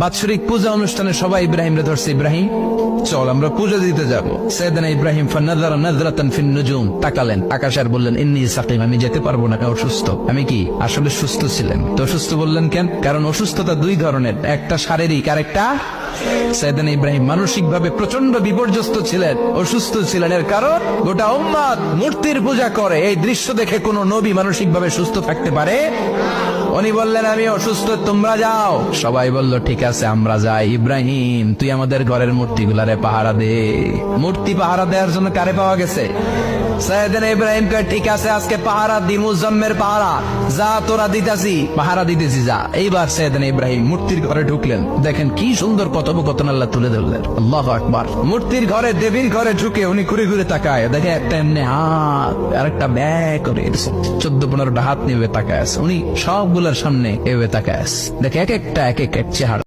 বাৎসরিক পূজা অনুষ্ঠানে সবাই ইব্রাহিমরে ধরছে, ইব্রাহিম চল আমরা পূজা দিতে যাব। সাইয়েদনা ইব্রাহিম ফানাযারা নাযরাতান ফিন নুজুম, তাকালেন আকাশে আর বললেন ইন্নী সাকিম, আমি যেতে পারবো না, অসুস্থ। আমি কি আসলে সুস্থ ছিলেন? তো অসুস্থ বললেন কেন? কারণ অসুস্থতা দুই ধরনের, একটা শারীরিক আর একটা। সাইয়েদনা ইব্রাহিম মানসিক ভাবে প্রচন্ড বিপর্যস্ত ছিলেন, অসুস্থ ছিলেন। এর কারণ গোটা উম্মত মূর্তির পূজা করে। এই দৃশ্য দেখে কোন নবী মানসিক ভাবে সুস্থ থাকতে পারে? উনি বললেন আমি অসুস্থ, তোমরা যাও। সবাই বলল ঠিক আছে আমরা যাই। ইব্রাহিম তুই আমাদের ঘরের মূর্তিগুলারে পাহারা দে। মূর্তি পাহারা দেওয়ার জন্য কারে পাওয়া গেছে? সাইয়েদনা ইব্রাহিম কয় ঠিক আছে আজকে পাহারা দি, মুজাম্মের পাহারা, যা তোরা দিতাছি, পাহারা দিতেছি যা। এইবার সাইয়েদনা ইব্রাহিম মূর্তির ঘরে ঢুকলেন। দেখেন কি সুন্দর কথোপকথন আল্লাহ তুলে ধরলেন। আল্লাহু আকবার। মূর্তির ঘরে, দেবীর ঘরে ঢুকে উনি ঘুরে ঘুরে তাকায়, দেখে একটা এমনি হাত আর একটা ব্যাগ করে 14-15টা হাত নিয়ে তাকায় আছে। উনি সবগুলোর সামনে এভাবে তাকায় আছে, দেখে এক একটা এক এক চেহারা।